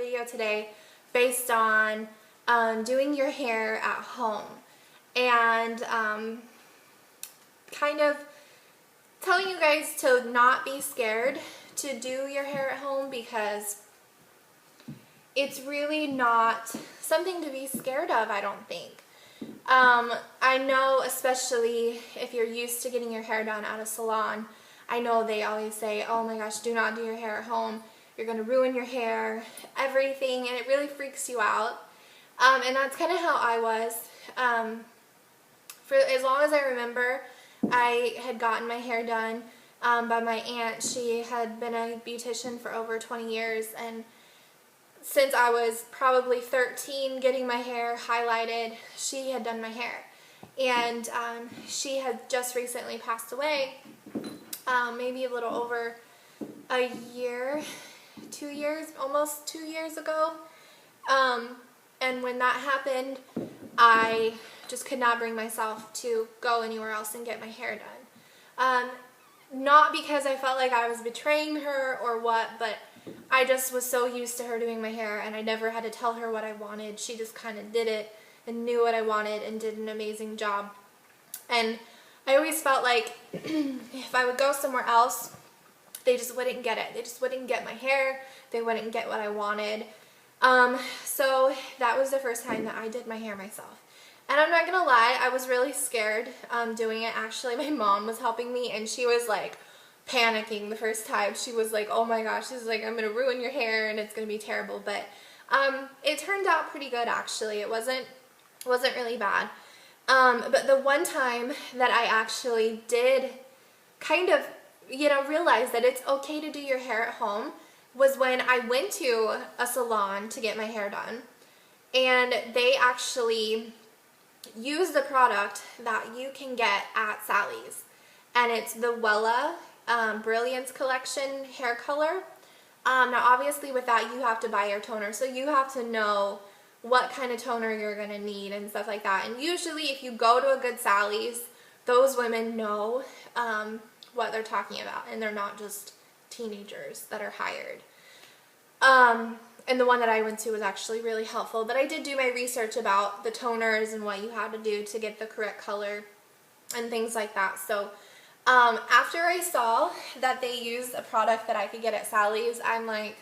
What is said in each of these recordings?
video today based on doing your hair at home and kind of telling you guys to not be scared to do your hair at home, because it's really not something to be scared of, I don't think. I know, especially if you're used to getting your hair done at a salon, I know they always say, oh my gosh, do not do your hair at home. You're going to ruin your hair, everything, and it really freaks you out. And that's kind of how I was. For as long as I remember, I had gotten my hair done by my aunt. She had been a beautician for over 20 years, and since I was probably 13 getting my hair highlighted, she had done my hair. And she had just recently passed away, maybe a little over a year, 2 years, almost 2 years ago. And when that happened, I just could not bring myself to go anywhere else and get my hair done. Not because I felt like I was betraying her or what, but I just was so used to her doing my hair, and I never had to tell her what I wanted. She just kind of did it and knew what I wanted and did an amazing job. And I always felt like if I would go somewhere else, they just wouldn't get it. They just wouldn't get my hair. They wouldn't get what I wanted. So that was the first time that I did my hair myself. And I'm not gonna lie, I was really scared doing it. Actually, my mom was helping me, and she was like panicking the first time. She was like, oh my gosh, she's like, I'm gonna ruin your hair and it's gonna be terrible. But it turned out pretty good, actually. It wasn't really bad. But the one time that I actually did kind of, realize that it's okay to do your hair at home was when I went to a salon to get my hair done, and they actually use the product that you can get at Sally's, and it's the Wella Brilliance Collection hair color. Now obviously with that you have to buy your toner, so you have to know what kind of toner you're going to need and stuff like that. And usually if you go to a good Sally's, those women know what they're talking about, and they're not just teenagers that are hired. And the one that I went to was actually really helpful, but I did do my research about the toners and what you had to do to get the correct color and things like that. So after I saw that they used a product that I could get at Sally's, I'm like,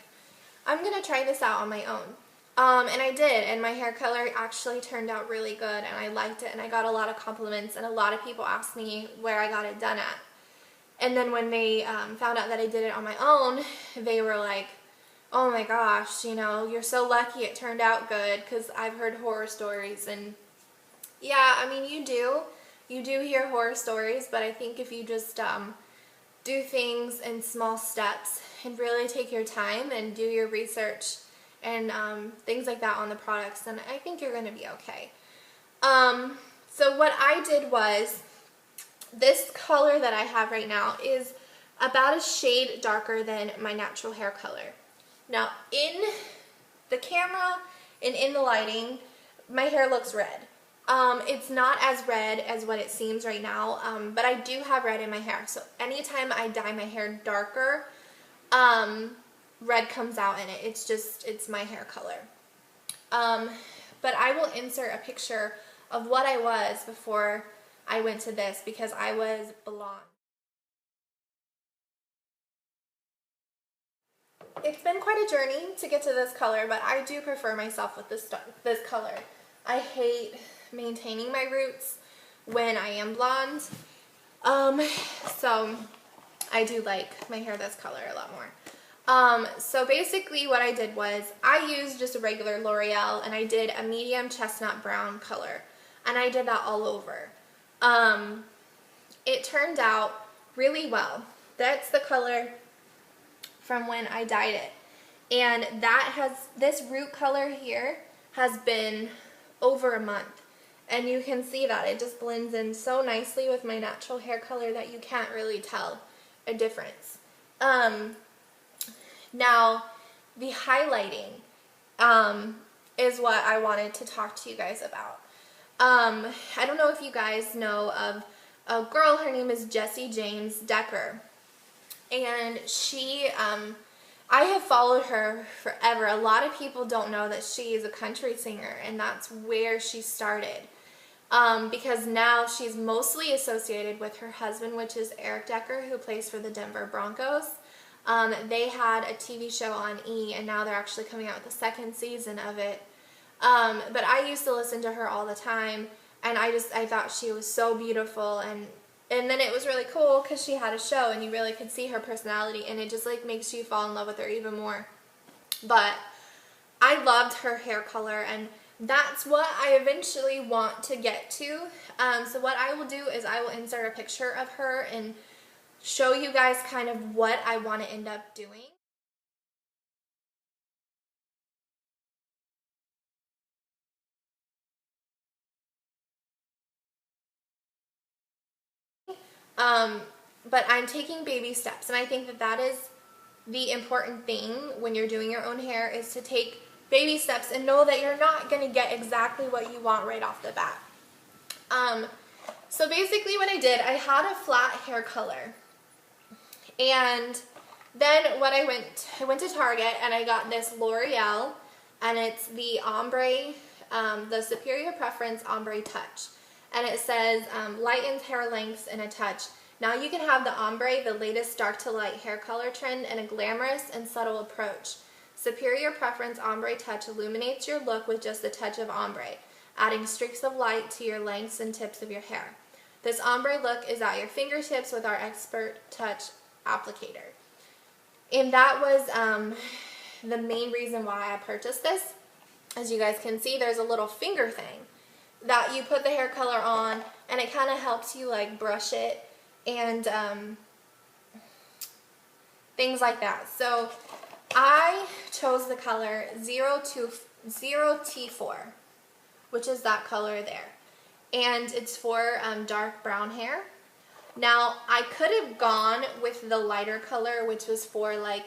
I'm gonna try this out on my own. And I did, and my hair color actually turned out really good, and I liked it, and I got a lot of compliments, and a lot of people asked me where I got it done at. And then when they found out that I did it on my own, they were like, oh my gosh, you're so lucky it turned out good, because I've heard horror stories. And yeah, I mean, you do hear horror stories, but I think if you just do things in small steps and really take your time and do your research and things like that on the products, then I think you're going to be okay. So what I did was, this color that I have right now is about a shade darker than my natural hair color. Now in the camera and in the lighting, my hair looks red. It's not as red as what it seems right now, but I do have red in my hair. So anytime I dye my hair darker, red comes out in it. It's my hair color. But I will insert a picture of what I was before I went to this, because I was blonde. It's been quite a journey to get to this color, but I do prefer myself with this color. I hate maintaining my roots when I am blonde, so I do like my hair this color a lot more. So basically what I did was I used just a regular L'Oreal, and I did a medium chestnut brown color, and I did that all over. It turned out really well. That's the color from when I dyed it, and this root color here has been over a month, and you can see that it just blends in so nicely with my natural hair color that you can't really tell a difference. Now the highlighting is what I wanted to talk to you guys about. I don't know if you guys know of a girl, her name is Jessie James Decker, and she I have followed her forever. A lot of people don't know that she is a country singer, and that's where she started. Because now she's mostly associated with her husband, which is Eric Decker, who plays for the Denver Broncos. They had a TV show on E, and now they're actually coming out with the second season of it. But I used to listen to her all the time, and I thought she was so beautiful, and then it was really cool because she had a show, and you really could see her personality, and it just like makes you fall in love with her even more. But I loved her hair color, and that's what I eventually want to get to. So what I will do is I will insert a picture of her and show you guys kind of what I want to end up doing. But I'm taking baby steps, and I think that that is the important thing when you're doing your own hair, is to take baby steps and know that you're not going to get exactly what you want right off the bat. So basically what I did, I had a flat hair color, and then what I went to Target and I got this L'Oreal, and it's the ombre, the Superior Preference Ombre Touch, and it says lightens hair lengths in a touch. Now you can have the ombre, the latest dark to light hair color trend, and a glamorous and subtle approach. Superior Preference Ombre Touch illuminates your look with just a touch of ombre, adding streaks of light to your lengths and tips of your hair. This ombre look is at your fingertips with our expert touch applicator. And that was the main reason why I purchased this. As you guys can see, there's a little finger thing that you put the hair color on, and it kind of helps you like brush it and things like that. So I chose the color 0T4, which is that color there, and it's for dark brown hair. Now I could have gone with the lighter color, which was for like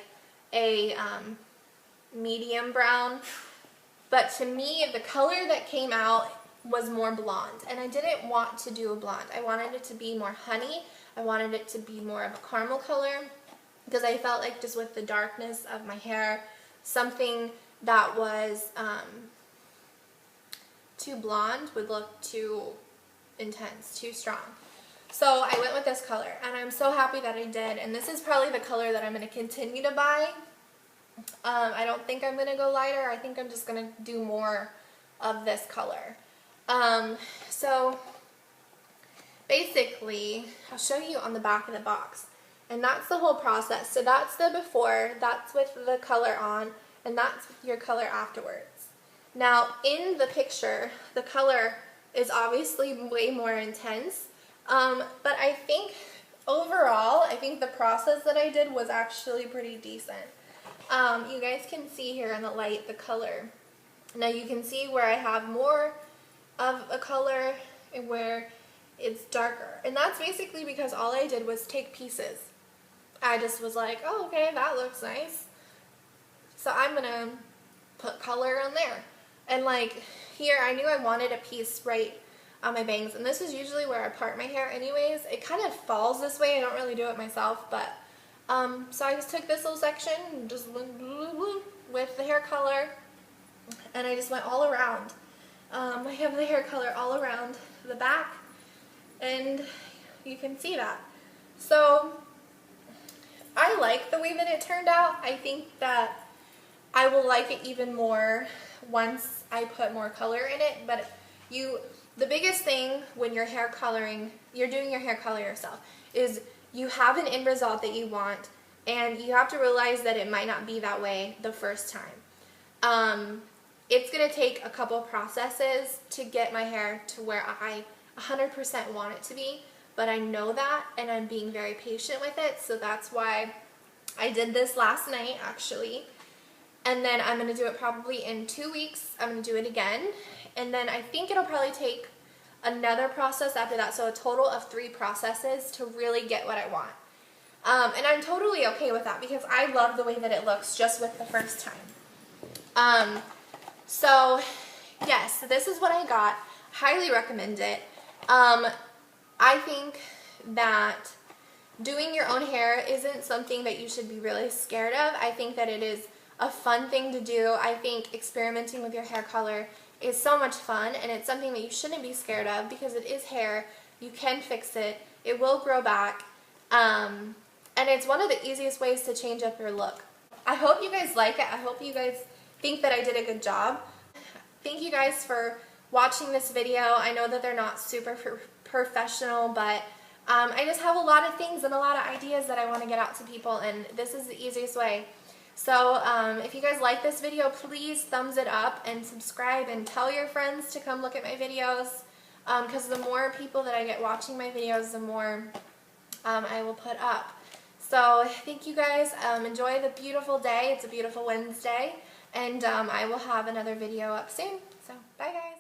a medium brown, but to me the color that came out was more blonde, and I didn't want to do a blonde. I wanted it to be more honey. I wanted it to be more of a caramel color, because I felt like just with the darkness of my hair, something that was too blonde would look too intense, too strong. So I went with this color, and I'm so happy that I did, and this is probably the color that I'm going to continue to buy. I don't think I'm going to go lighter. I think I'm just going to do more of this color. So basically, I'll show you on the back of the box, and that's the whole process. So that's the before, that's with the color on, and that's your color afterwards. Now in the picture, the color is obviously way more intense, but I think overall, I think the process that I did was actually pretty decent. You guys can see here in the light the color. Now you can see where I have more of a color and where it's darker, and that's basically because all I did was take pieces. I just was like, oh, okay, that looks nice, so I'm gonna put color on there. And like here, I knew I wanted a piece right on my bangs, and this is usually where I part my hair anyways. It kind of falls this way. I don't really do it myself, but so I just took this little section and just went with the hair color, and I just went all around. I have the hair color all around the back, and you can see that. So I like the way that it turned out. I think that I will like it even more once I put more color in it. But the biggest thing when you're hair coloring, you're doing your hair color yourself, is you have an end result that you want, and you have to realize that it might not be that way the first time. It's going to take a couple processes to get my hair to where I 100% want it to be, but I know that, and I'm being very patient with it, so that's why I did this last night actually. And then I'm going to do it probably in 2 weeks. I'm going to do it again, and then I think it'll probably take another process after that, so a total of 3 processes to really get what I want. And I'm totally okay with that because I love the way that it looks just with the first time. So yes, this is what I got. Highly recommend it. I think that doing your own hair isn't something that you should be really scared of. I think that it is a fun thing to do. I think experimenting with your hair color is so much fun, and it's something that you shouldn't be scared of because it is hair. You can fix it. It will grow back. And it's one of the easiest ways to change up your look. I hope you guys like it. I hope you guys think that I did a good job. Thank you guys for watching this video. I know that they're not super professional, but I just have a lot of things and a lot of ideas that I want to get out to people, and this is the easiest way. So if you guys like this video, please thumbs it up and subscribe and tell your friends to come look at my videos, because the more people that I get watching my videos, the more I will put up. So thank you guys. Enjoy the beautiful day. It's a beautiful Wednesday, and I will have another video up soon. So bye guys.